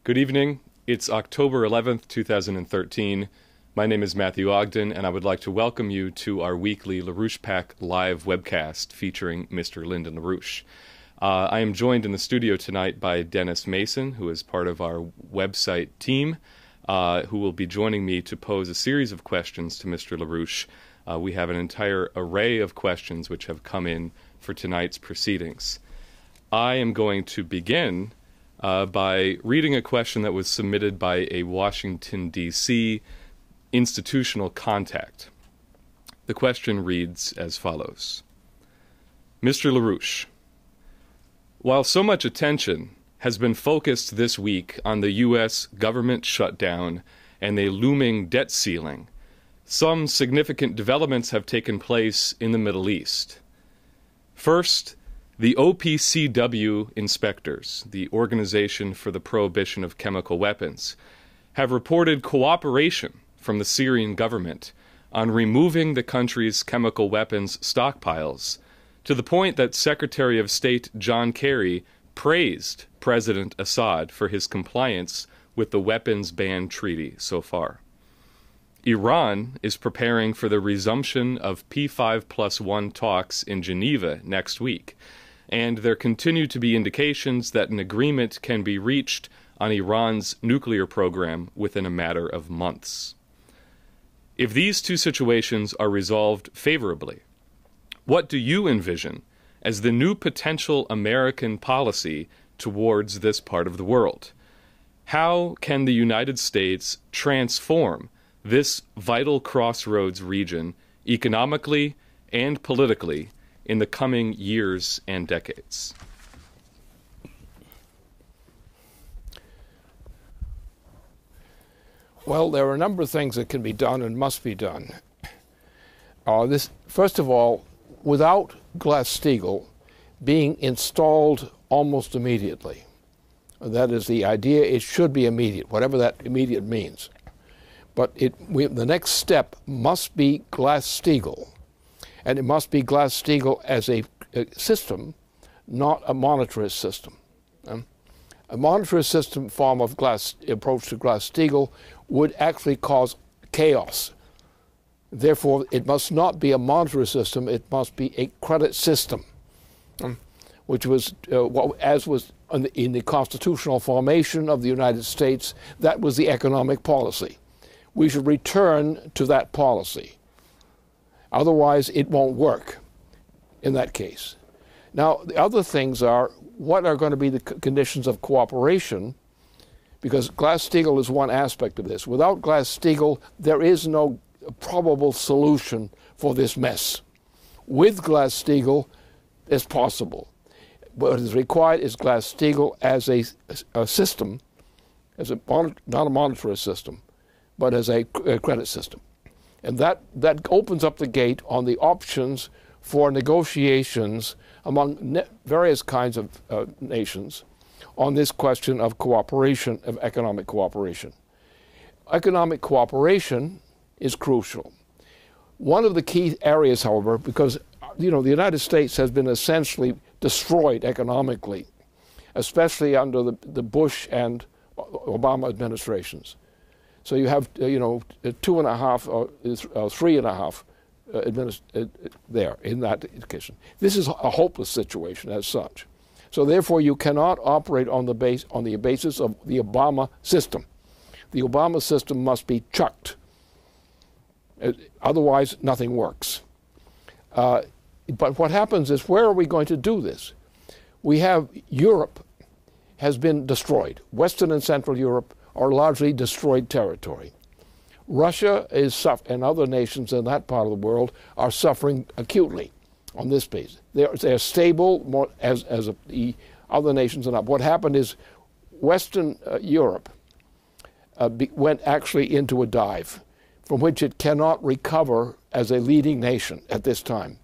Good evening. It's October 11th, 2013. My name is Matthew Ogden, and I would like to welcome you to our weekly LaRouche PAC live webcast featuring Mr. Lyndon LaRouche. I am joined in the studio tonight by Dennis Mason, who is part of our website team, who will be joining me to pose a series of questions to Mr. LaRouche. We have an entire array of questions which have come in for tonight's proceedings. I am going to begin by reading a question that was submitted by a Washington, D.C. institutional contact. The question reads as follows. Mr. LaRouche, while so much attention has been focused this week on the U.S. government shutdown and a looming debt ceiling, some significant developments have taken place in the Middle East. First, the OPCW inspectors, the Organization for the Prohibition of Chemical Weapons, have reported cooperation from the Syrian government on removing the country's chemical weapons stockpiles, to the point that Secretary of State John Kerry praised President Assad for his compliance with the weapons ban treaty so far. Iran is preparing for the resumption of P5+1 talks in Geneva next week, and there continue to be indications that an agreement can be reached on Iran's nuclear program within a matter of months. If these two situations are resolved favorably, what do you envision as the new potential American policy towards this part of the world? How can the United States transform this vital crossroads region economically and politically in the coming years and decades? Well, there are a number of things that can be done and must be done. First of all, without Glass-Steagall being installed almost immediately, that is the idea, it should be immediate, whatever that immediate means. But the next step must be Glass-Steagall, and it must be Glass-Steagall as a system, not a monetarist system. A monetarist system form of approach to Glass-Steagall would actually cause chaos. Therefore, it must not be a monetary system, it must be a credit system, which was, as was in the constitutional formation of the United States, that was the economic policy. We should return to that policy. Otherwise, it won't work in that case. Now, the other things are, what are going to be the conditions of cooperation? Because Glass-Steagall is one aspect of this. Without Glass-Steagall, there is no probable solution for this mess. With Glass-Steagall, it's possible. What is required is Glass-Steagall as a system, not a monetary system, but as a credit system. And that opens up the gate on the options for negotiations among various kinds of nations on this question of cooperation, of economic cooperation. Economic cooperation is crucial. One of the key areas, however, because the United States has been essentially destroyed economically, especially under the Bush and Obama administrations. So you have, 2.5 or 3.5 there in that education. This is a hopeless situation as such. So therefore, you cannot operate on the basis of the Obama system. The Obama system must be chucked. Otherwise, nothing works. But what happens is, where are we going to do this? We have Europe has been destroyed. Western and Central Europe are largely destroyed territory. Russia and other nations in that part of the world are suffering acutely on this basis. They're stable more as the other nations are not. What happened is Western Europe went actually into a dive from which it cannot recover as a leading nation at this time.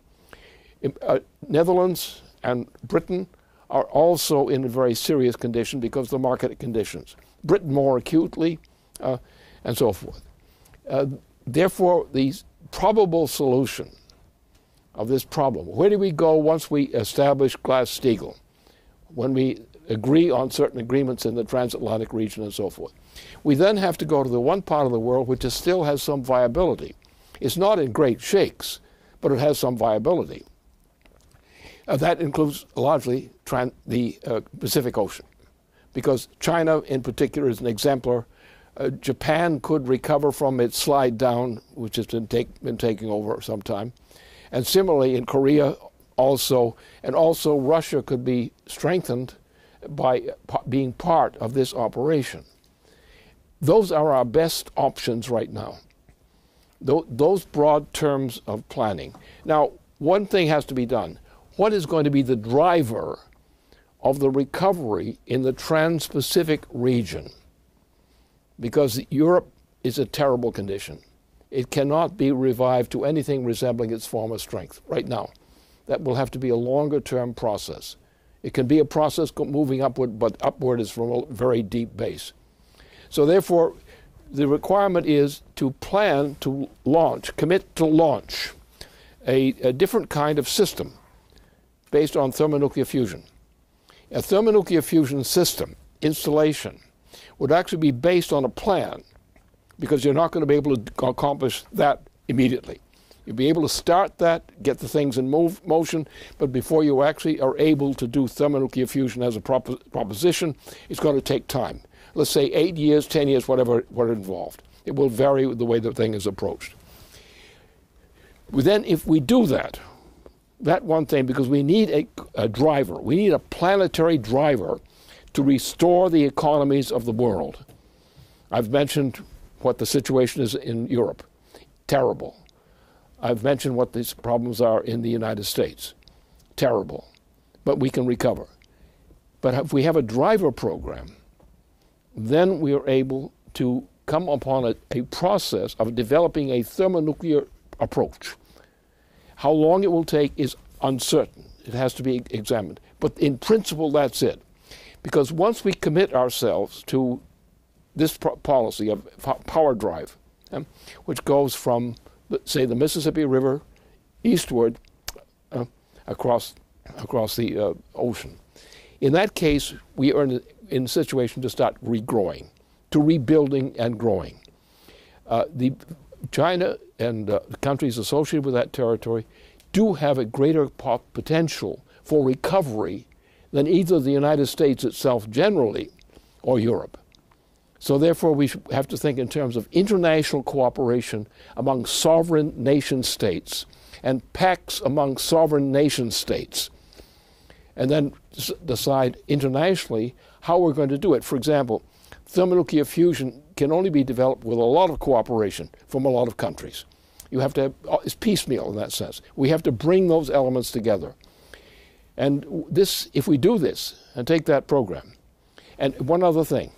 Netherlands and Britain are also in a very serious condition because of the market conditions. Britain more acutely, and so forth. Therefore, the probable solution of this problem, where do we go once we establish Glass-Steagall? When we agree on certain agreements in the transatlantic region and so forth. We then have to go to the one part of the world which still has some viability. It's not in great shakes, but it has some viability. That includes largely the Pacific Ocean, because China in particular is an exemplar. Japan could recover from its slide down, which has been taking over some time. And similarly in Korea also, and also Russia could be strengthened by being part of this operation. Those are our best options right now, those broad terms of planning. Now, one thing has to be done. What is going to be the driver of the recovery in the Trans-Pacific region? Because Europe is a terrible condition. It cannot be revived to anything resembling its former strength right now. That will have to be a longer-term process. It can be a process moving upward, but upward is from a very deep base. So therefore, the requirement is to plan to launch, commit to launch a different kind of system based on thermonuclear fusion. A thermonuclear fusion system installation would actually be based on a plan, because you're not going to be able to accomplish that immediately. You'll be able to start that, get the things in motion, but before you actually are able to do thermonuclear fusion as a proposition, it's going to take time. Let's say 8 years, 10 years, whatever involved. It will vary with the way the thing is approached. Then if we do that one thing, because we need a driver, we need a planetary driver to restore the economies of the world. I've mentioned what the situation is in Europe. Terrible. I've mentioned what these problems are in the United States. Terrible. But we can recover. But if we have a driver program, then we are able to come upon a process of developing a thermonuclear approach. How long it will take is uncertain. It has to be examined. But in principle, that's it. Because once we commit ourselves to this policy of power drive, which goes from, say, the Mississippi River eastward across the ocean, in that case, we are in a situation to start regrowing, to rebuilding and growing. China and the countries associated with that territory do have a greater potential for recovery than either the United States itself generally or Europe. So therefore we have to think in terms of international cooperation among sovereign nation states and pacts among sovereign nation states, and then decide internationally how we're going to do it. For example, thermonuclear fusion can only be developed with a lot of cooperation from a lot of countries. You have to have, it's piecemeal in that sense. We have to bring those elements together. And this, if we do this and take that program, and one other thing,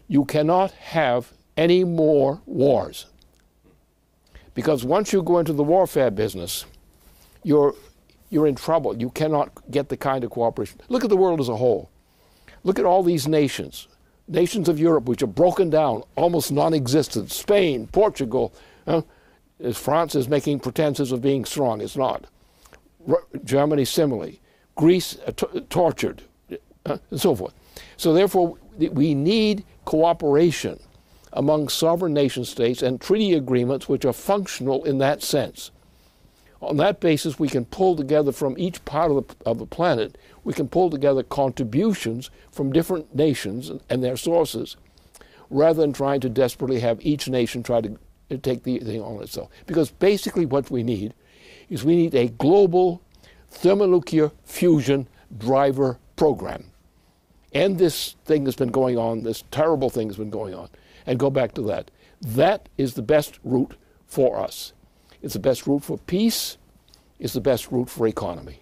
you cannot have any more wars. Because once you go into the warfare business, you're in trouble. You cannot get the kind of cooperation. Look at the world as a whole. Look at all these nations of Europe which are broken down, almost non-existent. Spain, Portugal, France is making pretenses of being strong. It's not. Germany similarly. Greece tortured, and so forth. So therefore, we need cooperation among sovereign nation states and treaty agreements which are functional in that sense. On that basis, we can pull together from each part of the planet, we can pull together contributions from different nations and their sources, rather than trying to desperately have each nation try to take the thing on itself. Because basically what we need is we need a global thermonuclear fusion driver program. And this thing that's been going on, this terrible thing that's been going on, and go back to that. That is the best route for us. It's the best route for peace. It's the best route for economy.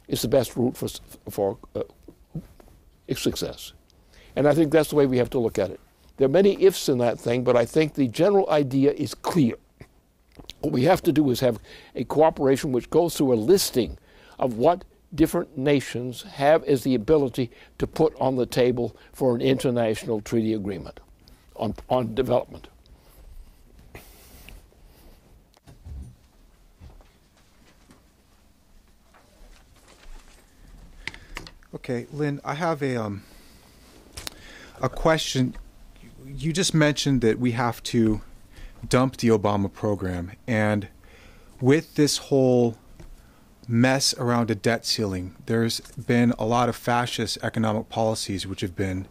It's the best route for success. And I think that's the way we have to look at it. There are many ifs in that thing, but I think the general idea is clear. What we have to do is have a cooperation which goes through a listing of what different nations have as the ability to put on the table for an international treaty agreement on development. Okay, Lynn, I have a question. You just mentioned that we have to dump the Obama program, and with this whole mess around a debt ceiling, there's been a lot of fascist economic policies which have been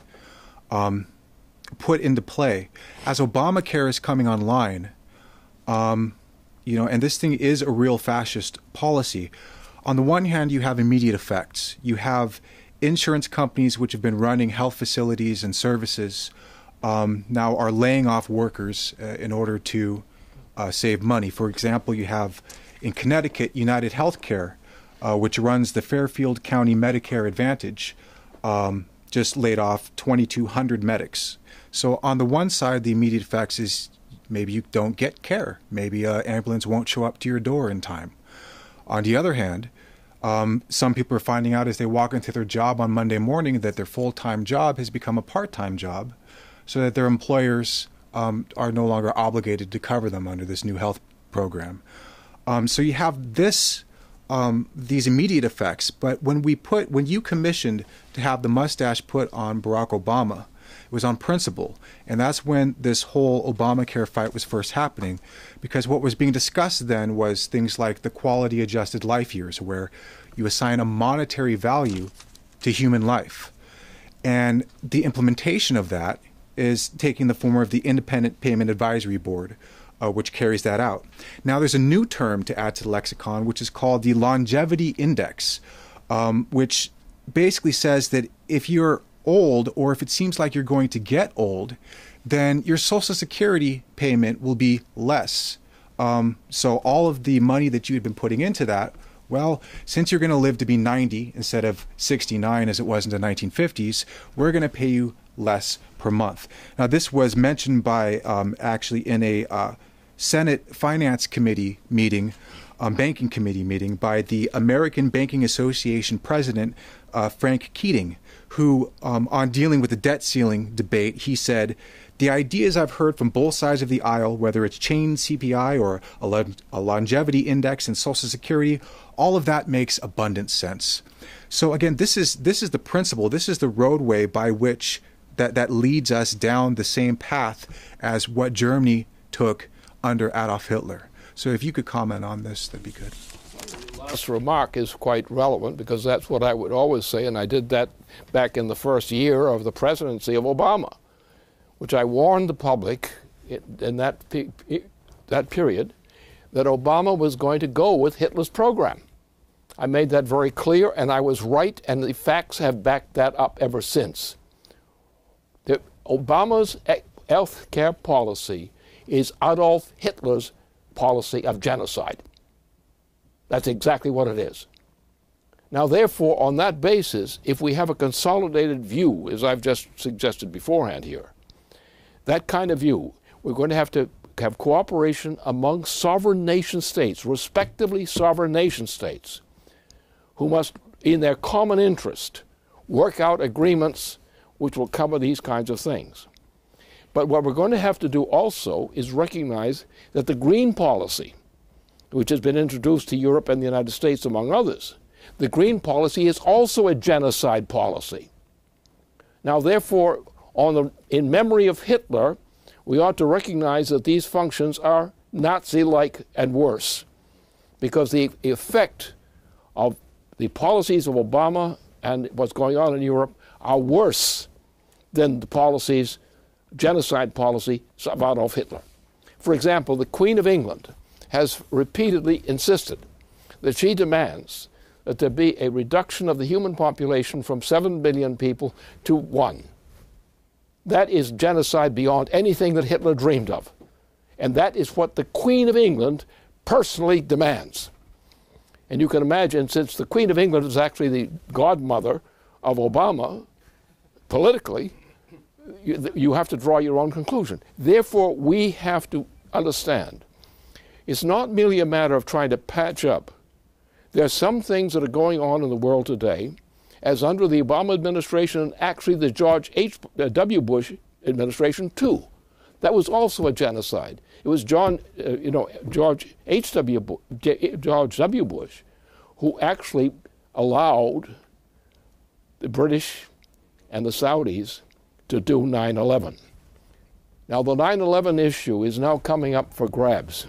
put into play. As Obamacare is coming online, and this thing is a real fascist policy. On the one hand, you have immediate effects. You have insurance companies which have been running health facilities and services now are laying off workers in order to save money. For example, you have in Connecticut, United Healthcare, which runs the Fairfield County Medicare Advantage, just laid off 2,200 medics. So on the one side, the immediate effects is maybe you don't get care. Maybe an ambulance won't show up to your door in time. On the other hand, some people are finding out as they walk into their job on Monday morning that their full-time job has become a part-time job, so that their employers are no longer obligated to cover them under this new health program. So you have these immediate effects. But when you commissioned to have the mustache put on Barack Obama, it was on principle. And that's when this whole Obamacare fight was first happening, because what was being discussed then was things like the quality adjusted life years, where you assign a monetary value to human life. And the implementation of that is taking the form of the Independent Payment Advisory Board, which carries that out. Now there's a new term to add to the lexicon, which is called the Longevity Index, which basically says that if you're old, or if it seems like you're going to get old, then your Social Security payment will be less. So all of the money that you had been putting into that, well, since you're going to live to be 90 instead of 69 as it was in the 1950s, we're going to pay you less per month. Now, this was mentioned by actually in a Senate Finance Committee meeting, Banking Committee meeting, by the American Banking Association President, Frank Keating, who, on dealing with the debt ceiling debate, he said, "The ideas I've heard from both sides of the aisle, whether it's chain CPI or a longevity index and Social Security, all of that makes abundant sense." So again, this is the principle, this is the roadway by which that leads us down the same path as what Germany took under Adolf Hitler. So if you could comment on this, that'd be good. The last remark is quite relevant, because that's what I would always say, and I did that back in the first year of the presidency of Obama, which I warned the public in that period that Obama was going to go with Hitler's program. I made that very clear, and I was right, and the facts have backed that up ever since. Obama's health care policy is Adolf Hitler's policy of genocide. That's exactly what it is. Now, therefore, on that basis, if we have a consolidated view, as I've just suggested beforehand here, that kind of view, we're going to have cooperation among sovereign nation states, respectively sovereign nation states, who must, in their common interest, work out agreements which will cover these kinds of things. But what we're going to have to do also is recognize that the green policy, which has been introduced to Europe and the United States, among others, the green policy is also a genocide policy. Now, therefore, in memory of Hitler, we ought to recognize that these functions are Nazi-like and worse, because the effect of the policies of Obama and what's going on in Europe are worse than the policies, genocide policy of Adolf Hitler. For example, the Queen of England has repeatedly insisted that she demands that there be a reduction of the human population from 7 billion people to 1. That is genocide beyond anything that Hitler dreamed of. And that is what the Queen of England personally demands. And you can imagine, since the Queen of England is actually the godmother of Obama, politically, you have to draw your own conclusion. Therefore, we have to understand, it's not merely a matter of trying to patch up. There are some things that are going on in the world today, as under the Obama administration and actually the George W. Bush administration too. That was also a genocide. It was George W. Bush who actually allowed the British and the Saudis to do 9/11. Now, the 9/11 issue is now coming up for grabs.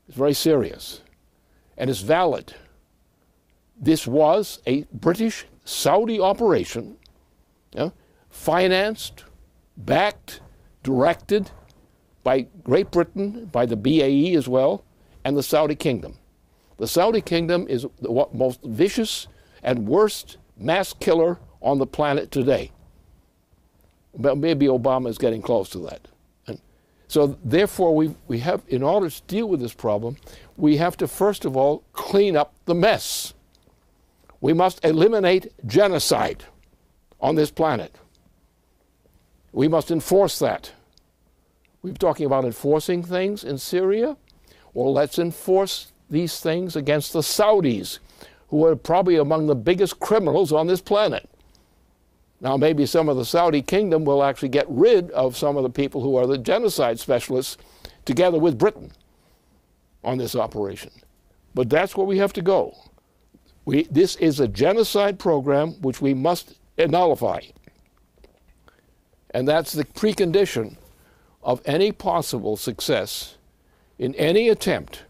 It's very serious, and it's valid. This was a British-Saudi operation, financed, backed, directed by Great Britain, by the BAE as well, and the Saudi Kingdom. The Saudi Kingdom is the most vicious and worst mass killer on the planet today. But maybe Obama is getting close to that. And so therefore, we have, in order to deal with this problem, we have to first of all clean up the mess. We must eliminate genocide on this planet. We must enforce that. We're talking about enforcing things in Syria. Well, let's enforce these things against the Saudis, who are probably among the biggest criminals on this planet. Now, maybe some of the Saudi kingdom will actually get rid of some of the people who are the genocide specialists together with Britain on this operation. But that's where we have to go. This is a genocide program which we must nullify. And that's the precondition of any possible success in any attempt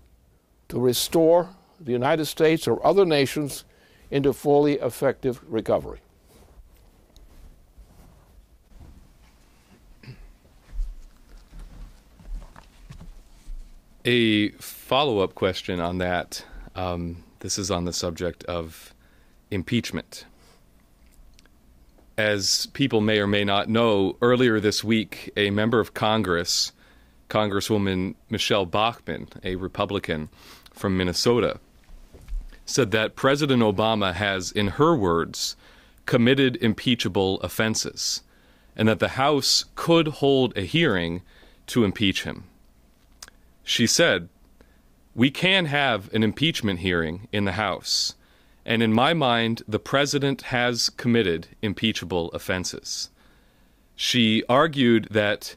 to restore the United States or other nations into fully effective recovery. A follow-up question on that. This is on the subject of impeachment. As people may or may not know, earlier this week, a member of Congress, Congresswoman Michelle Bachmann, a Republican from Minnesota, said that President Obama has, in her words, committed impeachable offenses, and that the House could hold a hearing to impeach him. She said, "We can have an impeachment hearing in the House, and in my mind, the president has committed impeachable offenses." She argued that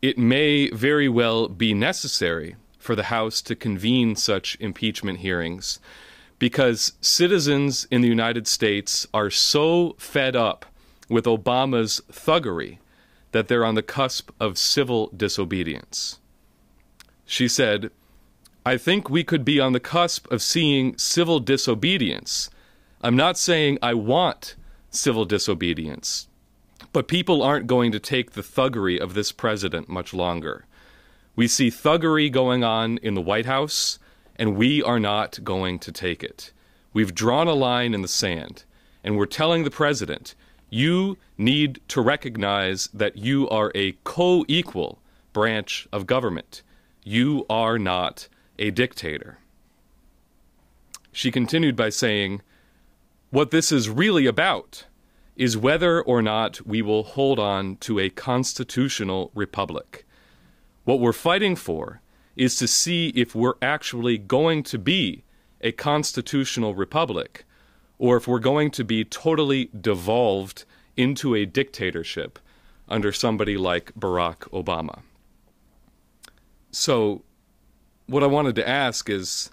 it may very well be necessary for the House to convene such impeachment hearings because citizens in the United States are so fed up with Obama's thuggery that they're on the cusp of civil disobedience. She said, "I think we could be on the cusp of seeing civil disobedience. I'm not saying I want civil disobedience, but people aren't going to take the thuggery of this president much longer. We see thuggery going on in the White House, and we are not going to take it. We've drawn a line in the sand, and we're telling the president, you need to recognize that you are a co-equal branch of government. You are not a dictator." She continued by saying, "What this is really about is whether or not we will hold on to a constitutional republic. What we're fighting for is to see if we're actually going to be a constitutional republic or if we're going to be totally devolved into a dictatorship under somebody like Barack Obama." So what I wanted to ask is,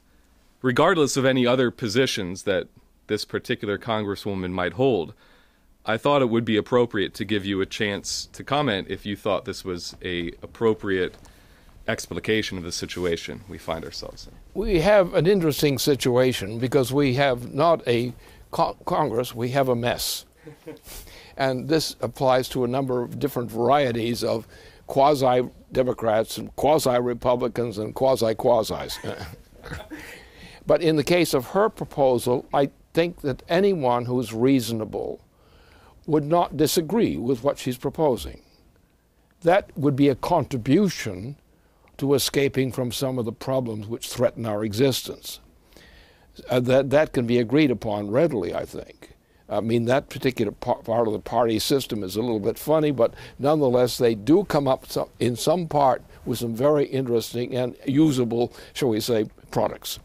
regardless of any other positions that this particular congresswoman might hold, I thought it would be appropriate to give you a chance to comment if you thought this was a appropriate explication of the situation we find ourselves in. We have an interesting situation because we have not a Congress, we have a mess. And this applies to a number of different varieties of quasi-Democrats and quasi-Republicans and quasi-quasis. But in the case of her proposal, I think that anyone who's reasonable would not disagree with what she's proposing. That would be a contribution to escaping from some of the problems which threaten our existence. That can be agreed upon readily, I think. I mean, that particular part of the party system is a little bit funny, but nonetheless, they do come up in some part with some very interesting and usable, shall we say, products.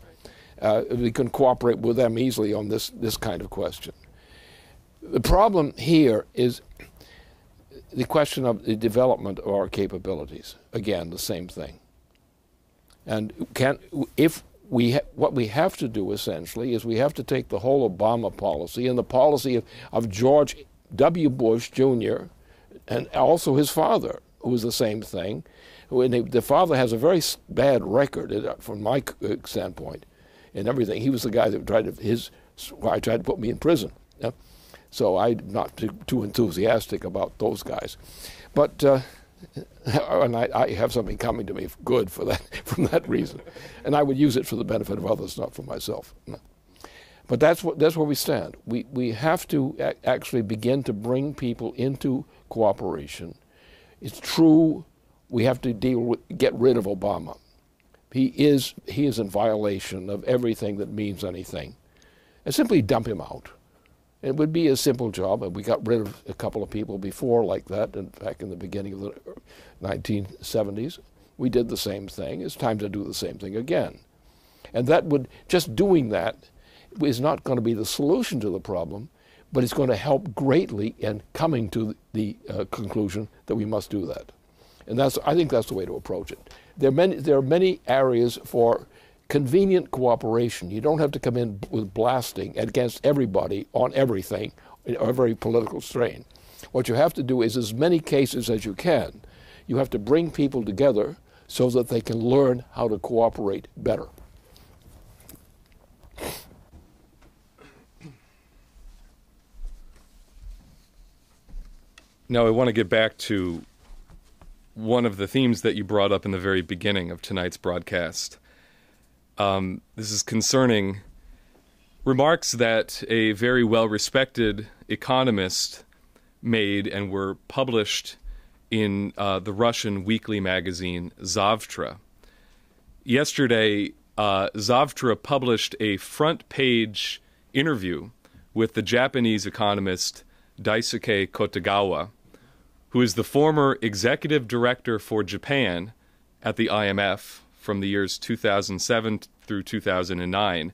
We can cooperate with them easily on this kind of question. The problem here is the question of the development of our capabilities. Again, the same thing. And if what we have to do essentially is we have to take the whole Obama policy and the policy of George W. Bush Jr. and also his father, who was the same thing. The father has a very bad record from my standpoint and everything. He was the guy that tried to put me in prison. Yeah? So I'm not too enthusiastic about those guys. But and I have something coming to me good for that, from that reason. And I would use it for the benefit of others, not for myself. But that's where we stand. We have to actually begin to bring people into cooperation. It's true we have to get rid of Obama. He is in violation of everything that means anything. And simply dump him out. It would be a simple job, and we got rid of a couple of people before like that, and back in the beginning of the 1970s. We did the same thing. It's time to do the same thing again. And just doing that is not going to be the solution to the problem, but it's going to help greatly in coming to the conclusion that we must do that. And I think that's the way to approach it. There are many areas for convenient cooperation. You don't have to come in with blasting against everybody on everything, or every political strain. What you have to do is, as many cases as you can, you have to bring people together so that they can learn how to cooperate better. Now I want to get back to one of the themes that you brought up in the very beginning of tonight's broadcast. This is concerning remarks that a very well-respected economist made and were published in the Russian weekly magazine Zavtra. Yesterday, Zavtra published a front-page interview with the Japanese economist Daisuke Kotegawa, who is the former executive director for Japan at the IMF from the years 2007 through 2009,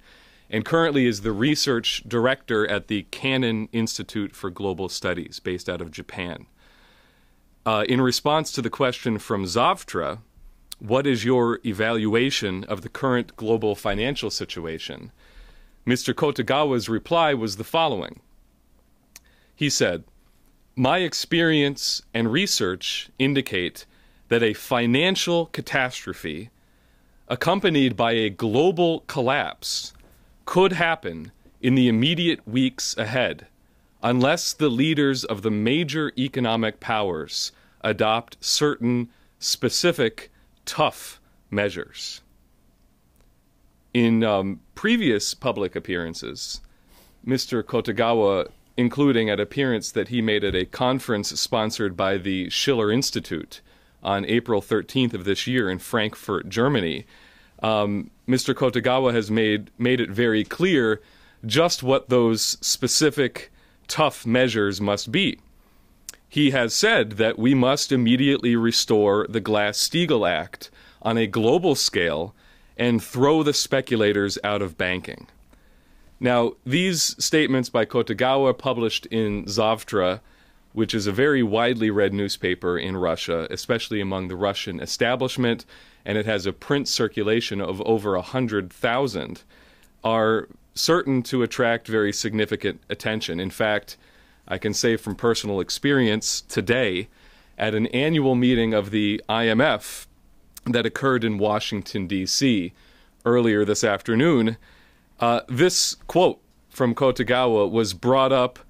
and currently is the research director at the Cannon Institute for Global Studies, based out of Japan. In response to the question from Zavtra, what is your evaluation of the current global financial situation? Mr. Kotegawa's reply was the following. He said, "My experience and research indicate that a financial catastrophe accompanied by a global collapse could happen in the immediate weeks ahead unless the leaders of the major economic powers adopt certain specific tough measures." In previous public appearances, Mr. Kotegawa, including an appearance that he made at a conference sponsored by the Schiller Institute on April 13th of this year in Frankfurt, Germany, Mr. Kotegawa has made it very clear just what those specific tough measures must be. He has said that we must immediately restore the Glass-Steagall Act on a global scale and throw the speculators out of banking. Now, these statements by Kotegawa, published in Zavtra, which is a very widely read newspaper in Russia, especially among the Russian establishment, and it has a print circulation of over 100,000, are certain to attract very significant attention. In fact, I can say from personal experience today, at an annual meeting of the IMF that occurred in Washington, D.C. earlier this afternoon, this quote from Kotegawa was brought up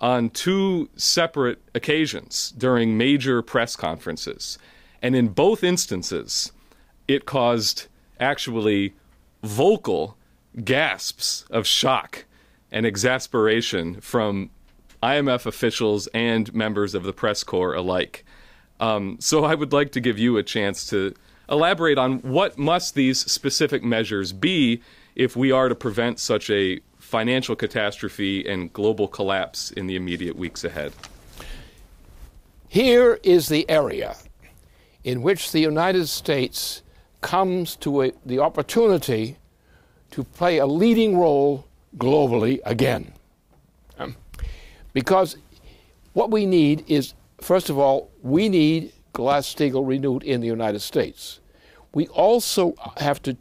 on two separate occasions during major press conferences. And in both instances, it caused actually vocal gasps of shock and exasperation from IMF officials and members of the press corps alike. So I would like to give you a chance to elaborate on what must these specific measures be if we are to prevent such a financial catastrophe and global collapse in the immediate weeks ahead. Here is the area in which the United States comes to the opportunity to play a leading role globally again. Because what we need is, first of all, we need Glass-Steagall renewed in the United States. We also have to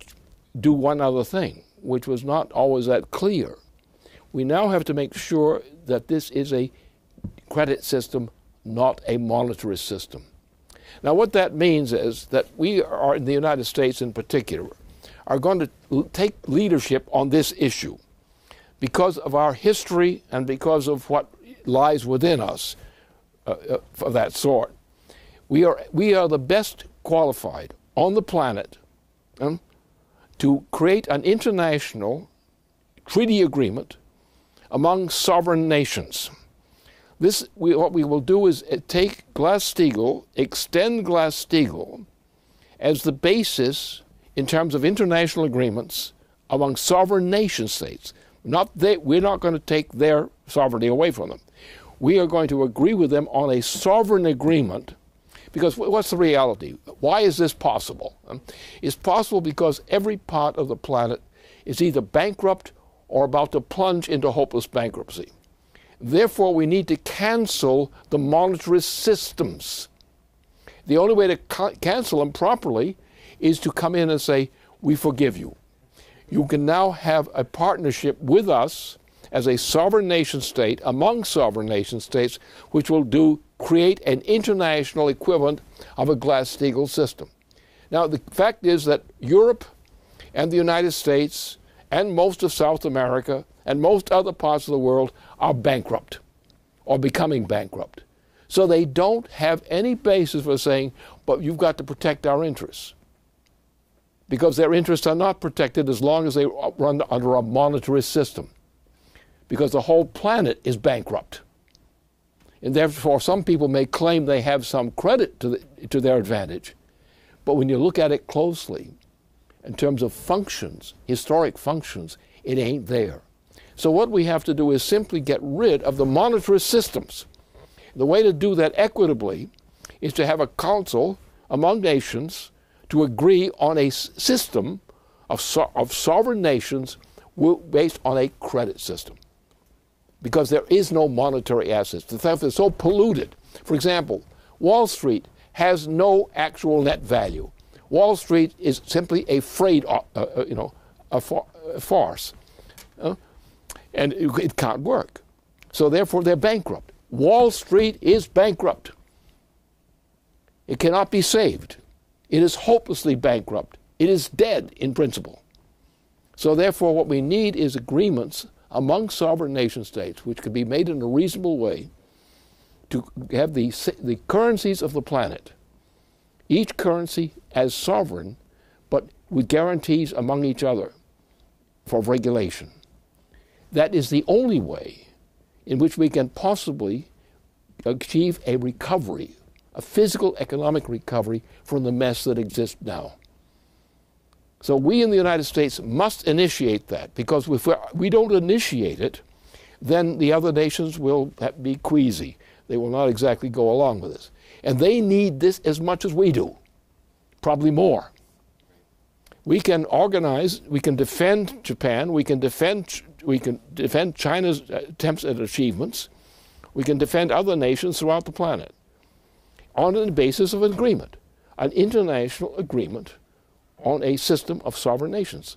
do one other thing, which was not always that clear. We now have to make sure that this is a credit system, not a monetarist system. Now, what that means is that we are, in the United States in particular, are going to take leadership on this issue because of our history and because of what lies within us of that sort. We are the best qualified on the planet to create an international treaty agreement among sovereign nations. What we will do is take Glass-Steagall, extend Glass-Steagall as the basis in terms of international agreements among sovereign nation states. We're not going to take their sovereignty away from them. We are going to agree with them on a sovereign agreement, because what's the reality? Why is this possible? It's possible because every part of the planet is either bankrupt or about to plunge into hopeless bankruptcy. Therefore, we need to cancel the monetarist systems. The only way to cancel them properly is to come in and say, we forgive you. You can now have a partnership with us as a sovereign nation state among sovereign nation states, which will create an international equivalent of a Glass-Steagall system. Now, the fact is that Europe and the United States and most of South America and most other parts of the world are bankrupt or becoming bankrupt. So they don't have any basis for saying, but you've got to protect our interests. Because their interests are not protected as long as they run under a monetarist system. Because the whole planet is bankrupt. And therefore, some people may claim they have some credit to their advantage. But when you look at it closely, in terms of functions, historic functions, it ain't there. So what we have to do is simply get rid of the monetarist systems. The way to do that equitably is to have a council among nations to agree on a system of sovereign nations based on a credit system. Because there is no monetary assets. The theft is so polluted. For example, Wall Street has no actual net value. Wall Street is simply a farce. And it can't work. So therefore, they're bankrupt. Wall Street is bankrupt. It cannot be saved. It is hopelessly bankrupt. It is dead in principle. So therefore, what we need is agreements among sovereign nation states, which can be made in a reasonable way, to have the currencies of the planet, each currency as sovereign, but with guarantees among each other for regulation. That is the only way in which we can possibly achieve a recovery, a physical economic recovery from the mess that exists now. So we in the United States must initiate that, because if we don't initiate it, then the other nations will be queasy. They will not exactly go along with this. And they need this as much as we do, probably more. We can organize, we can defend Japan, we can defend China's attempts at achievements, we can defend other nations throughout the planet on the basis of an agreement, an international agreement on a system of sovereign nations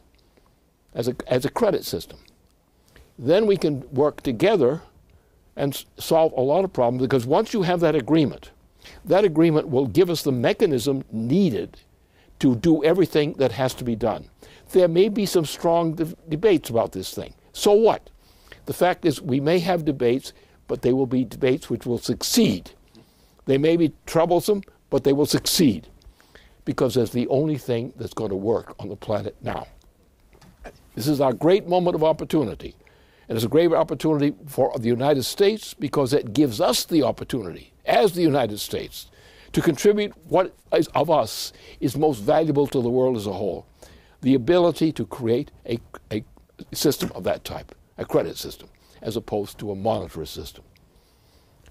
as a credit system. Then we can work together and solve a lot of problems, because once you have that agreement will give us the mechanism needed to do everything that has to be done. There may be some strong debates about this thing. So what? The fact is, we may have debates, but they will be debates which will succeed. They may be troublesome, but they will succeed, because that's the only thing that's going to work on the planet now. This is our great moment of opportunity. And it's a great opportunity for the United States, because it gives us the opportunity, as the United States, to contribute what is of us is most valuable to the world as a whole. The ability to create a system of that type, a credit system, as opposed to a monetary system.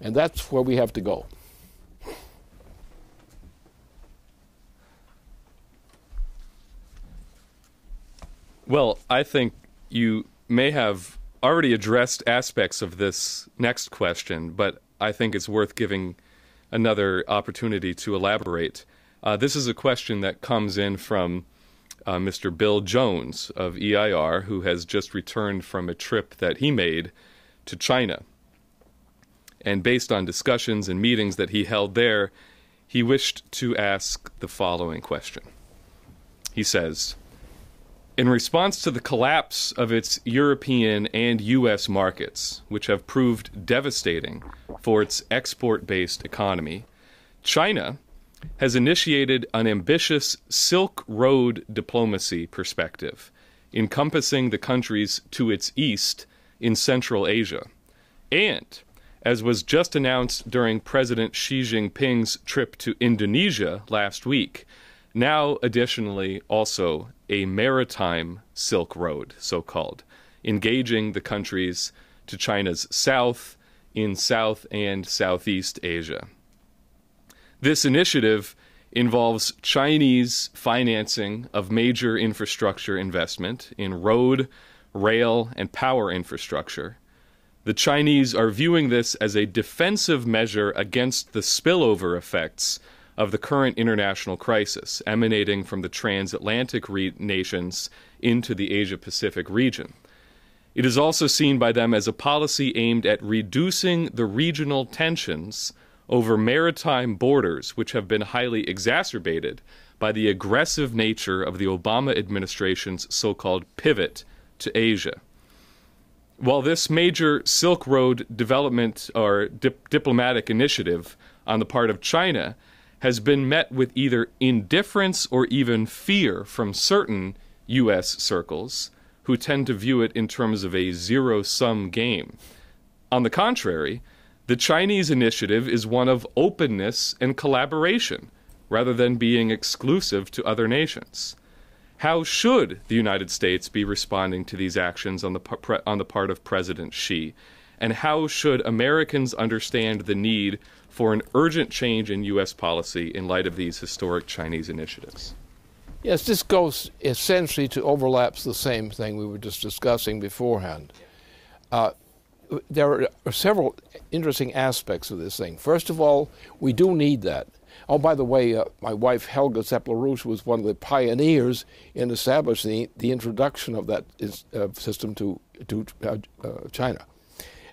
And that's where we have to go. Well, I think you may have already addressed aspects of this next question, but I think it's worth giving another opportunity to elaborate. This is a question that comes in from Mr. Bill Jones of EIR, who has just returned from a trip that he made to China. And based on discussions and meetings that he held there, he wished to ask the following question. He says, in response to the collapse of its European and U.S. markets, which have proved devastating for its export-based economy, China has initiated an ambitious Silk Road diplomacy perspective, encompassing the countries to its east in Central Asia, and, as was just announced during President Xi Jinping's trip to Indonesia last week, now additionally also a maritime Silk Road, so-called, engaging the countries to China's south in South and Southeast Asia. This initiative involves Chinese financing of major infrastructure investment in road, rail, and power infrastructure. The Chinese are viewing this as a defensive measure against the spillover effects of the current international crisis emanating from the transatlantic nations into the Asia-Pacific region. It is also seen by them as a policy aimed at reducing the regional tensions over maritime borders, which have been highly exacerbated by the aggressive nature of the Obama administration's so-called pivot to Asia. While this major Silk Road development or diplomatic initiative on the part of China has been met with either indifference or even fear from certain U.S. circles, who tend to view it in terms of a zero-sum game. On the contrary, the Chinese initiative is one of openness and collaboration, rather than being exclusive to other nations. How should the United States be responding to these actions on the part of President Xi? And how should Americans understand the need for an urgent change in U.S. policy in light of these historic Chinese initiatives? Yes, this goes essentially to overlaps the same thing we were just discussing beforehand. There are several interesting aspects of this thing. First of all, we do need that. Oh, by the way, my wife Helga Zepp-LaRouche was one of the pioneers in establishing the introduction of that system to China.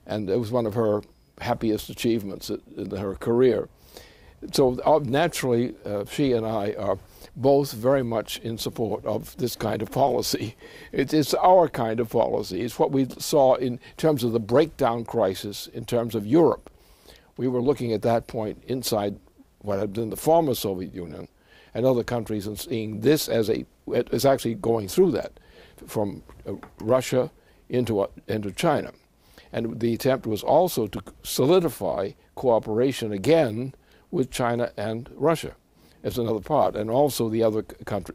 And it was one of her happiest achievements in her career. So naturally, she and I are both very much in support of this kind of policy. It's our kind of policy. It's what we saw in terms of the breakdown crisis in terms of Europe. We were looking at that point inside what had been the former Soviet Union and other countries and seeing this as actually going through that from Russia into China. And the attempt was also to solidify cooperation again with China and Russia as another part, and also the other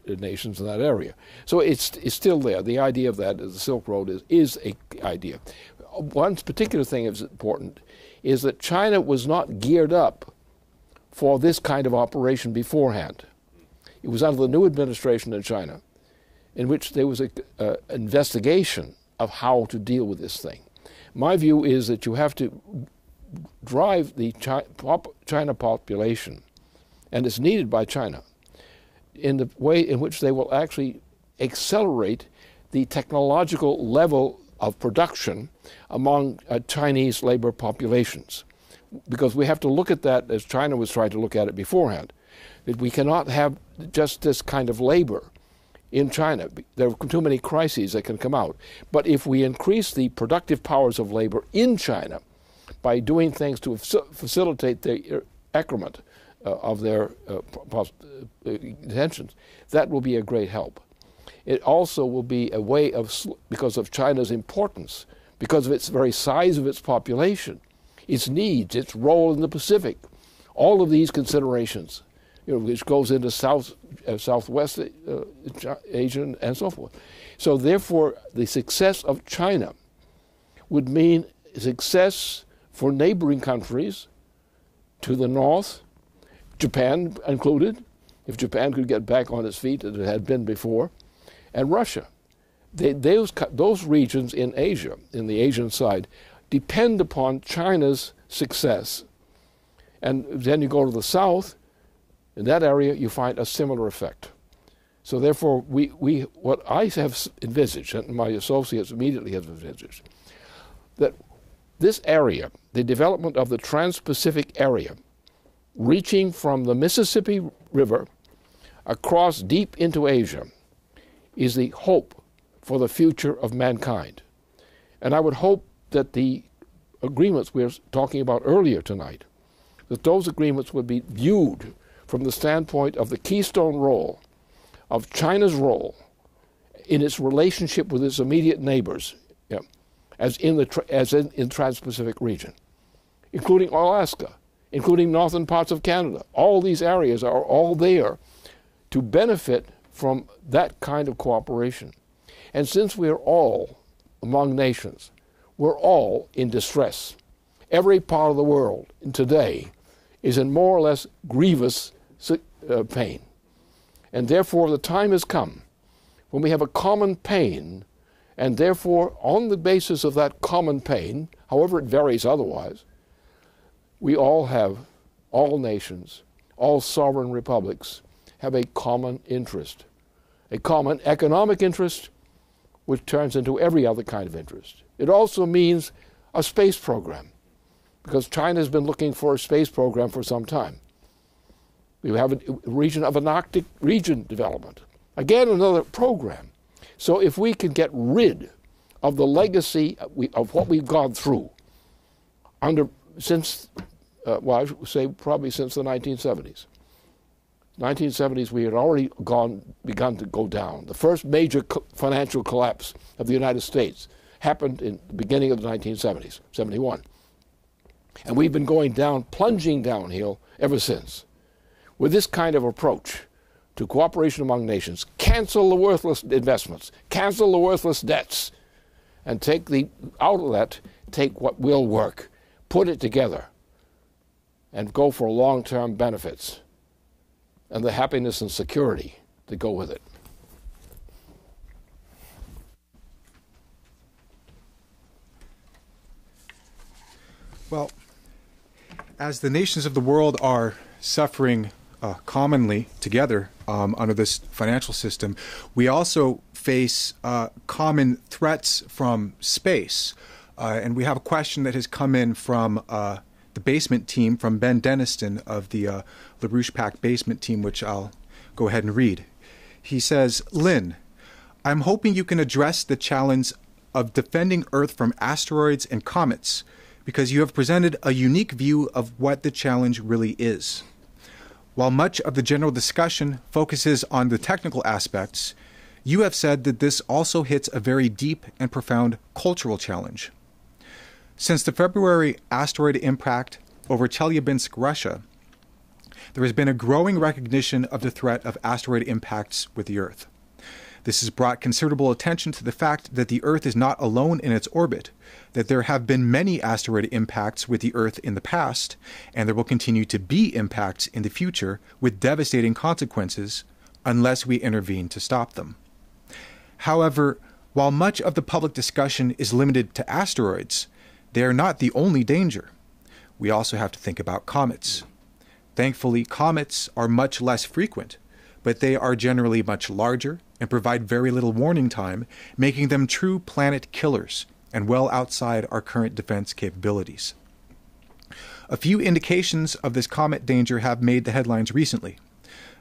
nations in that area. So it's still there. The idea of that, the Silk Road, is an idea. One particular thing that's important is that China was not geared up for this kind of operation beforehand. It was under the new administration in China, in which there was an investigation of how to deal with this thing. My view is that you have to drive the China population, and it's needed by China, in the way in which they will actually accelerate the technological level of production among Chinese labor populations. Because we have to look at that as China was trying to look at it beforehand, that we cannot have just this kind of labor in China. There are too many crises that can come out. But if we increase the productive powers of labor in China by doing things to facilitate the accrement of their intentions, that will be a great help. It also will be a way of, because of China's importance, because of its very size of its population, its needs, its role in the Pacific, all of these considerations, which goes into Southwest Asia and so forth. So therefore, the success of China would mean success for neighboring countries to the north, Japan included, if Japan could get back on its feet as it had been before, and Russia. Those regions in Asia, in the Asian side, depend upon China's success. And then you go to the south, in that area you find a similar effect. So therefore, what I have envisaged, and my associates immediately have envisaged, that this area, the development of the Trans-Pacific area, reaching from the Mississippi River across deep into Asia, is the hope for the future of mankind. And I would hope that the agreements we were talking about earlier tonight, that those agreements would be viewed from the standpoint of the keystone role of China's role in its relationship with its immediate neighbors, as in the Trans-Pacific region, including Alaska, including northern parts of Canada. All these areas are all there to benefit from that kind of cooperation. And since we are all among nations, we're all in distress. Every part of the world today is in more or less grievous pain. And therefore the time has come when we have a common pain, and therefore on the basis of that common pain, however it varies otherwise, we all have, all nations, all sovereign republics have a common interest, a common economic interest, which turns into every other kind of interest. It also means a space program, because China has been looking for a space program for some time. We have a region of an Arctic region development. Again, another program. So if we can get rid of the legacy of what we've gone through since I would say probably since the 1970s. 1970s, we had already begun to go down. The first major financial collapse of the United States happened in the beginning of the 1970s, 71. And we've been going down, plunging downhill ever since. With this kind of approach to cooperation among nations, cancel the worthless investments, cancel the worthless debts, and take out of that, take what will work, put it together, and go for long-term benefits and the happiness and security that go with it. Well, as the nations of the world are suffering commonly together under this financial system, we also face common threats from space. And we have a question that has come in from the basement team, from Ben Deniston of the LaRouche PAC basement team, which I'll go ahead and read. He says, Lynn, I'm hoping you can address the challenge of defending Earth from asteroids and comets, because you have presented a unique view of what the challenge really is. While much of the general discussion focuses on the technical aspects, you have said that this also hits a very deep and profound cultural challenge. Since the February asteroid impact over Chelyabinsk, Russia, there has been a growing recognition of the threat of asteroid impacts with the Earth. This has brought considerable attention to the fact that the Earth is not alone in its orbit, that there have been many asteroid impacts with the Earth in the past, and there will continue to be impacts in the future with devastating consequences unless we intervene to stop them. However, while much of the public discussion is limited to asteroids, they are not the only danger. We also have to think about comets. Thankfully, comets are much less frequent, but they are generally much larger and provide very little warning time, making them true planet killers and well outside our current defense capabilities. A few indications of this comet danger have made the headlines recently.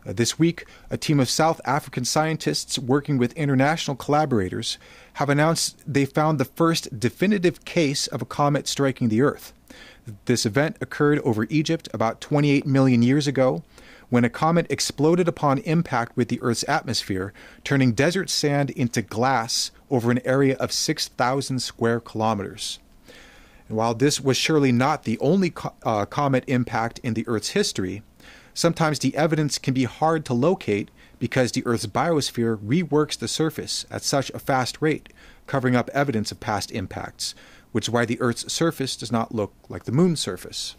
This week, a team of South African scientists working with international collaborators have announced they found the first definitive case of a comet striking the Earth. This event occurred over Egypt about 28 million years ago, when a comet exploded upon impact with the Earth's atmosphere, turning desert sand into glass over an area of 6,000 square kilometers. And while this was surely not the only comet impact in the Earth's history, sometimes the evidence can be hard to locate because the Earth's biosphere reworks the surface at such a fast rate, covering up evidence of past impacts, which is why the Earth's surface does not look like the Moon's surface.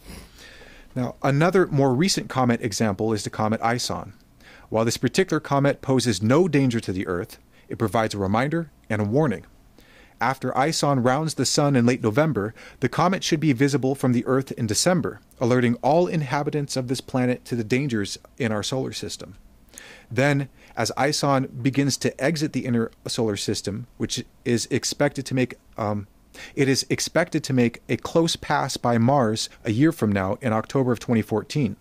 Now, another more recent comet example is the comet Ison. While this particular comet poses no danger to the Earth, it provides a reminder and a warning. After Ison rounds the Sun in late November, the comet should be visible from the Earth in December, alerting all inhabitants of this planet to the dangers in our solar system. Then, as ISON begins to exit the inner solar system, which is expected to make it is expected to make a close pass by Mars a year from now in October of 2014.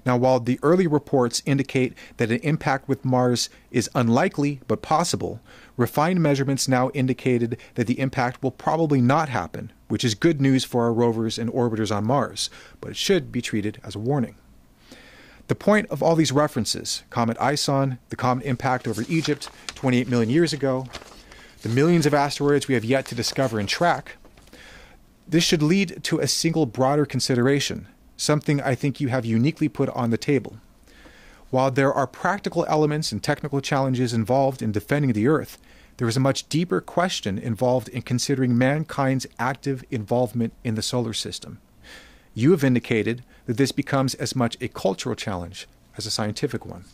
Now, while the early reports indicate that an impact with Mars is unlikely but possible, refined measurements now indicated that the impact will probably not happen, which is good news for our rovers and orbiters on Mars, but it should be treated as a warning. The point of all these references, Comet ISON, the comet impact over Egypt 28 million years ago, the millions of asteroids we have yet to discover and track, this should lead to a single broader consideration, something I think you have uniquely put on the table. While there are practical elements and technical challenges involved in defending the Earth, there is a much deeper question involved in considering mankind's active involvement in the solar system. You have indicated that this becomes as much a cultural challenge as a scientific one.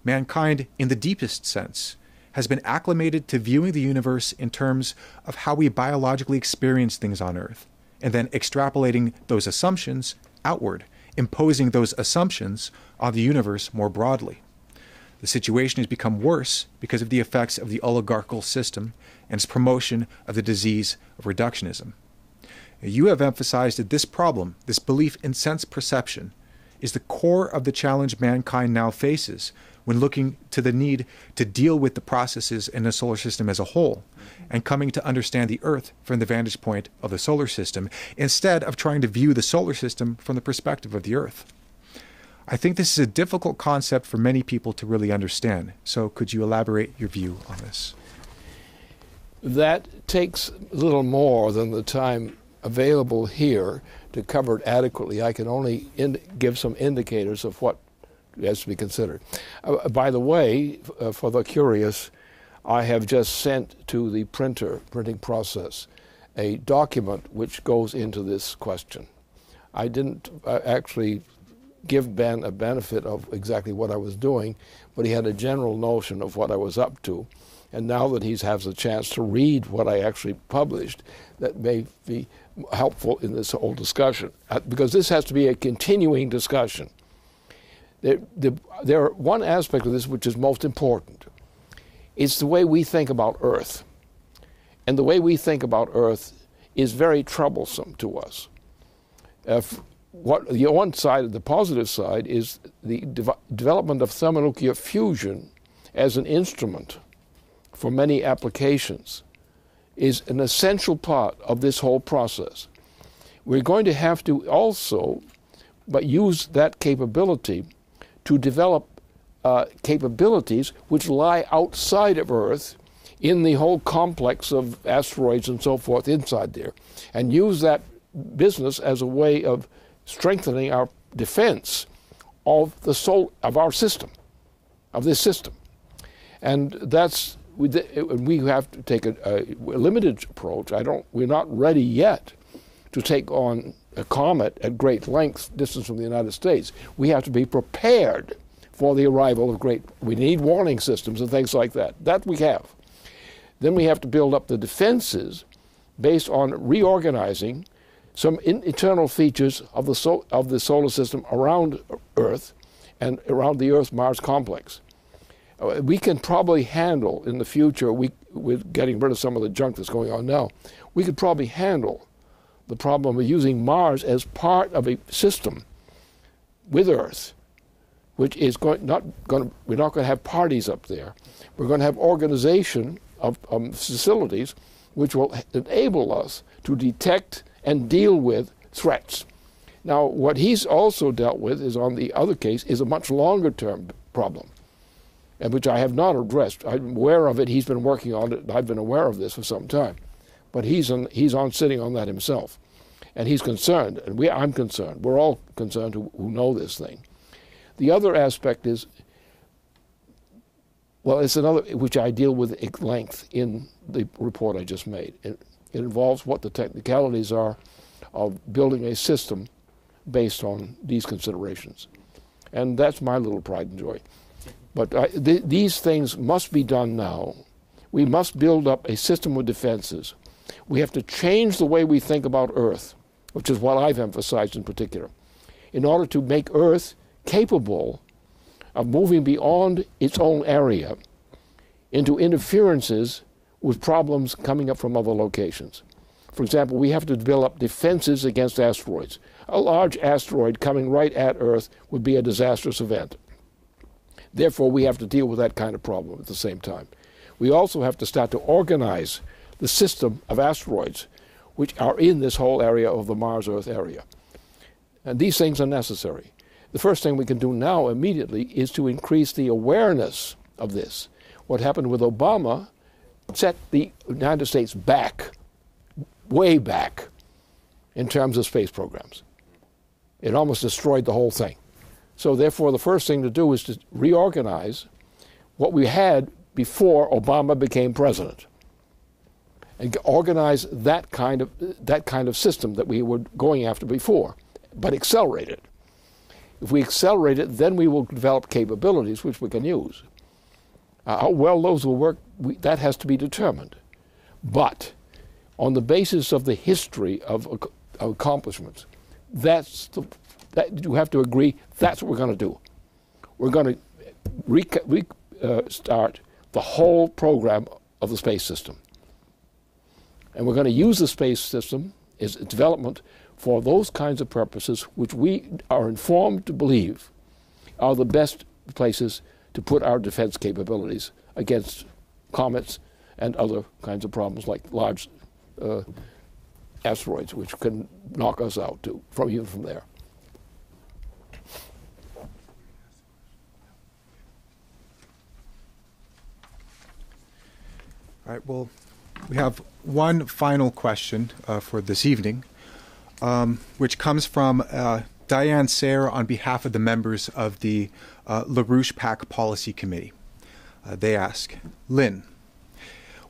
Mankind, in the deepest sense, has been acclimated to viewing the universe in terms of how we biologically experience things on Earth, and then extrapolating those assumptions outward, imposing those assumptions on the universe more broadly. The situation has become worse because of the effects of the oligarchical system and its promotion of the disease of reductionism. You have emphasized that this problem, this belief in sense perception, is the core of the challenge mankind now faces when looking to the need to deal with the processes in the solar system as a whole, and coming to understand the Earth from the vantage point of the solar system, instead of trying to view the solar system from the perspective of the Earth. I think this is a difficult concept for many people to really understand, so could you elaborate your view on this? That takes a little more than the time available here to cover it adequately. I can only give some indicators of what has to be considered. By the way, for the curious, I have just sent to the printing process, a document which goes into this question. I didn't actually give Ben a benefit of exactly what I was doing, but he had a general notion of what I was up to. And now that he has a chance to read what I actually published, that may be helpful in this whole discussion, because this has to be a continuing discussion. There one aspect of this which is most important. It's the way we think about Earth. And the way we think about Earth is very troublesome to us. The one side, the positive side, is the development of thermonuclear fusion as an instrument for many applications is an essential part of this whole process. We're going to have to also use that capability to develop capabilities which lie outside of Earth in the whole complex of asteroids and so forth inside there, and use that business as a way of strengthening our defense of our system, of this system. And that's we have to take a limited approach. We're not ready yet to take on a comet at great length, distance from the United States. We have to be prepared for the arrival of we need warning systems and things like that. That we have. Then we have to build up the defenses based on reorganizing some internal features of the solar system around Earth and around the Earth-Mars complex. We can probably handle in the future, with getting rid of some of the junk that's going on now, we could probably handle the problem of using Mars as part of a system with Earth, which is we're not going to have parties up there. We're going to have organization of facilities which will enable us to detect and deal with threats. Now, what he's also dealt with is, on the other case, is a much longer term problem, and which I have not addressed. I'm aware of it. He's been working on it. I've been aware of this for some time. But he's sitting on that himself. And he's concerned, and I'm concerned. We're all concerned who know this thing. The other aspect is, it's another, which I deal with at length in the report I just made. It involves what the technicalities are of building a system based on these considerations. And that's my little pride and joy. But these things must be done now. We must build up a system of defenses. We have to change the way we think about Earth, which is what I've emphasized in particular, in order to make Earth capable of moving beyond its own area into interferences with problems coming up from other locations. For example, we have to develop defenses against asteroids. A large asteroid coming right at Earth would be a disastrous event. Therefore, we have to deal with that kind of problem at the same time. We also have to start to organize the system of asteroids which are in this whole area of the Mars-Earth area. And these things are necessary. The first thing we can do now immediately is to increase the awareness of this. What happened with Obama set the United States back, way back, in terms of space programs. It almost destroyed the whole thing. So therefore, the first thing to do is to reorganize what we had before Obama became president, and organize that kind of system that we were going after before, but accelerate it. If we accelerate it, then we will develop capabilities which we can use. How well those will work, that has to be determined. But on the basis of the history of accomplishments, that you have to agree that's what we're going to do. We're going to restart the whole program of the space system. And we're going to use the space system, its development, for those kinds of purposes which we are informed to believe are the best places to put our defense capabilities against comets and other kinds of problems like large asteroids, which can knock us out even from there. All right, well, we have one final question for this evening, which comes from Diane Sayre on behalf of the members of the LaRouche PAC Policy Committee. They ask, Lynn,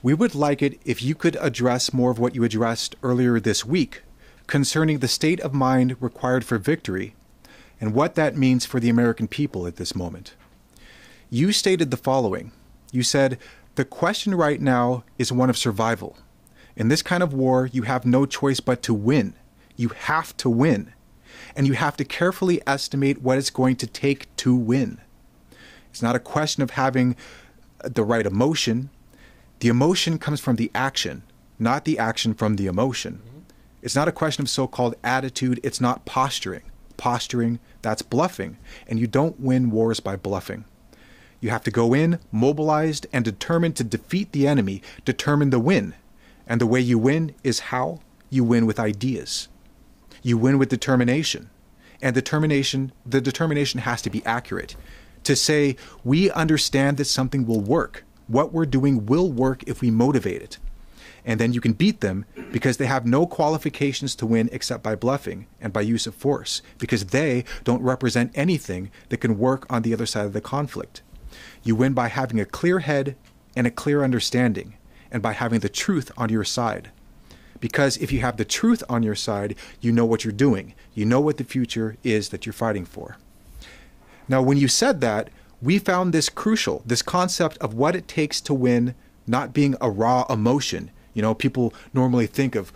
we would like it if you could address more of what you addressed earlier this week concerning the state of mind required for victory and what that means for the American people at this moment. You stated the following. You said, the question right now is one of survival. In this kind of war, you have no choice but to win. You have to win. And you have to carefully estimate what it's going to take to win. It's not a question of having the right emotion. The emotion comes from the action, not the action from the emotion. It's not a question of so-called attitude. It's not posturing. Posturing, that's bluffing. And you don't win wars by bluffing. You have to go in, mobilized, and determined to defeat the enemy, determined to win. And the way you win is how? You win with ideas. You win with determination. And the determination has to be accurate. To say, we understand that something will work. What we're doing will work if we motivate it. And then you can beat them because they have no qualifications to win except by bluffing and by use of force, because they don't represent anything that can work on the other side of the conflict. You win by having a clear head and a clear understanding, and by having the truth on your side. Because if you have the truth on your side, you know what you're doing. You know what the future is that you're fighting for. Now, when you said that, we found this crucial, this concept of what it takes to win not being a raw emotion. You know, people normally think of,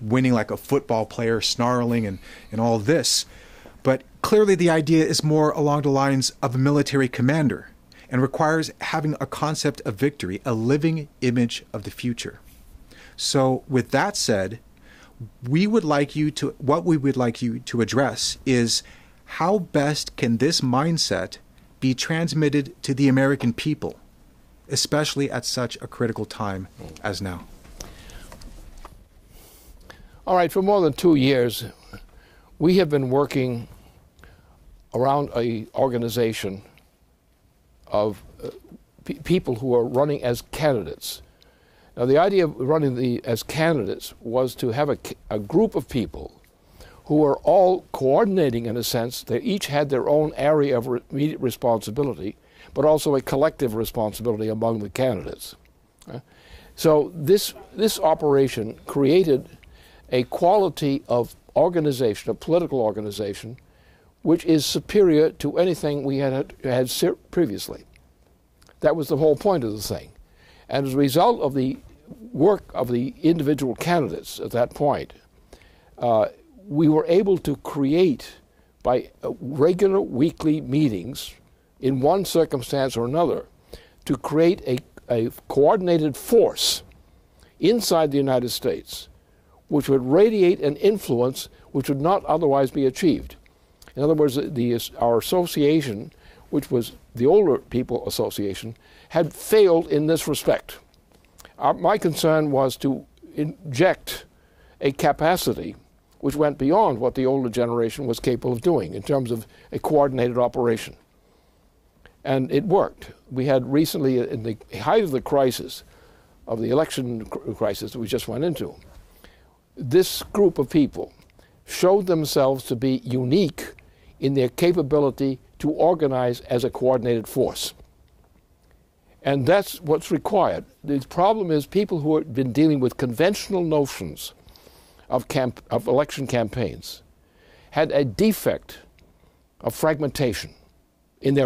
winning like a football player, snarling and all this. But clearly the idea is more along the lines of a military commander and requires having a concept of victory, a living image of the future. So with that said, what we would like you to address is how best can this mindset be transmitted to the American people, especially at such a critical time as now? All right, for more than 2 years, we have been working around an organization of people who are running as candidates. Now, the idea of running as candidates was to have a group of people who are all coordinating in a sense. They each had their own area of immediate responsibility, but also a collective responsibility among the candidates. So this operation created a quality of organization, of political organization, which is superior to anything we had previously. That was the whole point of the thing. And as a result of the work of the individual candidates at that point, we were able to create, by regular weekly meetings in one circumstance or another, to create a coordinated force inside the United States which would radiate an influence which would not otherwise be achieved. In other words, our association, which was the Older People Association, had failed in this respect. My concern was to inject a capacity which went beyond what the older generation was capable of doing in terms of a coordinated operation. And it worked. We had recently, in the height of the crisis, of the election crisis that we just went into, this group of people showed themselves to be unique in their capability to organize as a coordinated force. And that's what's required. The problem is people who have been dealing with conventional notions of election campaigns had a defect of fragmentation in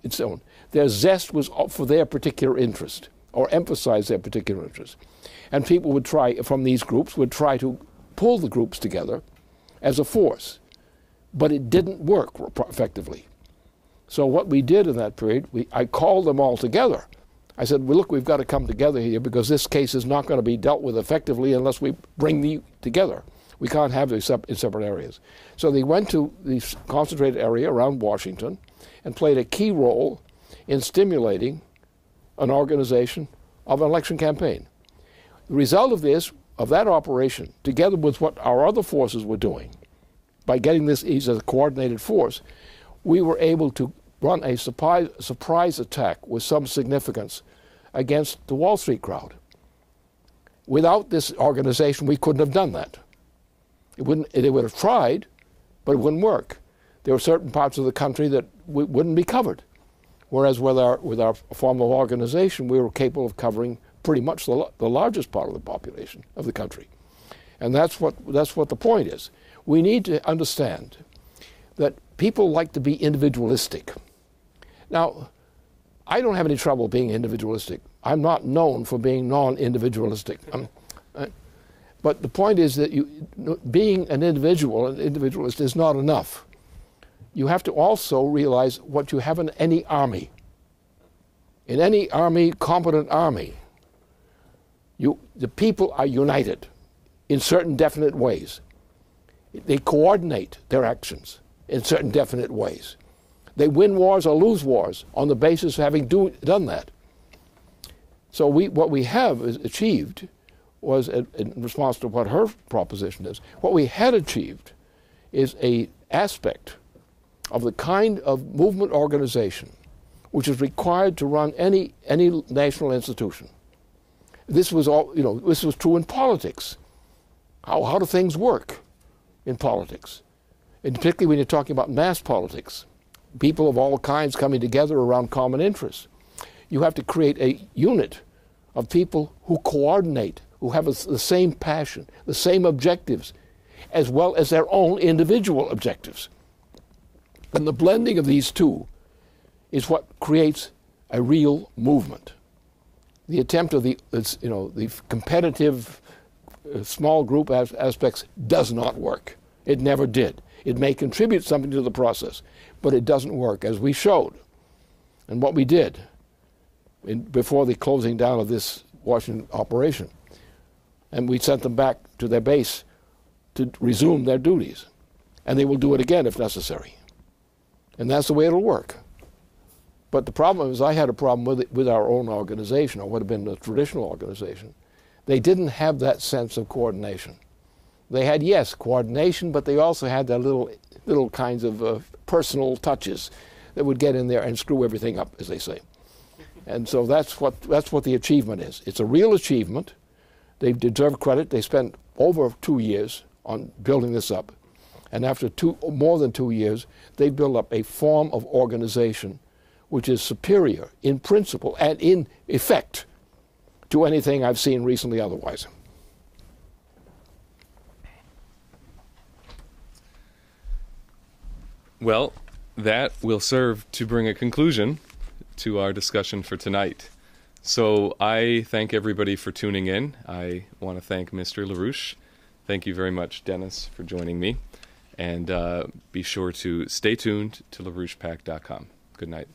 its own. Their zest was for their particular interest, or emphasize their particular interest. And people would try, from these groups, would try to pull the groups together as a force. But it didn't work effectively. So what we did in that period, I called them all together. I said, well, look, we've got to come together here because this case is not going to be dealt with effectively unless we bring them together. We can't have them in separate areas. So they went to the concentrated area around Washington and played a key role in stimulating an organization of an election campaign. The result of that operation, together with what our other forces were doing, by getting this as a coordinated force, we were able to run a surprise attack with some significance against the Wall Street crowd. Without this organization, we couldn't have done that. They would have tried, but it wouldn't work. There were certain parts of the country that wouldn't be covered. Whereas with our form of organization, we were capable of covering pretty much the largest part of the population of the country. And that's what the point is. We need to understand that people like to be individualistic. Now, I don't have any trouble being individualistic. I'm not known for being non-individualistic. But the point is that being an individualist is not enough. You have to also realize what you have in any army. In any army, competent army, the people are united in certain definite ways. They coordinate their actions in certain definite ways. They win wars or lose wars on the basis of having done that. So what we have achieved was, in response to what her proposition is, what we had achieved is an aspect of the kind of movement organization which is required to run any national institution. This was this was true in politics. How do things work in politics? And particularly when you're talking about mass politics, people of all kinds coming together around common interests. You have to create a unit of people who coordinate, who have the same passion, the same objectives, as well as their own individual objectives. And the blending of these two is what creates a real movement. The attempt of the competitive small group aspects does not work. It never did. It may contribute something to the process, but it doesn't work, as we showed. And what we did before the closing down of this Washington operation, and we sent them back to their base to resume their duties. And they will do it again if necessary. And that's the way it'll work. But the problem is I had a problem with our own organization, or what had been the traditional organization. They didn't have that sense of coordination. They had, yes, coordination, but they also had their little kinds of personal touches that would get in there and screw everything up, as they say. And so that's what the achievement is. It's a real achievement. They deserve credit. They spent over 2 years on building this up. And after more than 2 years, they built up a form of organization which is superior in principle and in effect to anything I've seen recently otherwise. Well, that will serve to bring a conclusion to our discussion for tonight. So I thank everybody for tuning in. I want to thank Mr. LaRouche. Thank you very much, Dennis, for joining me. And be sure to stay tuned to LaRouchePAC.com. Good night.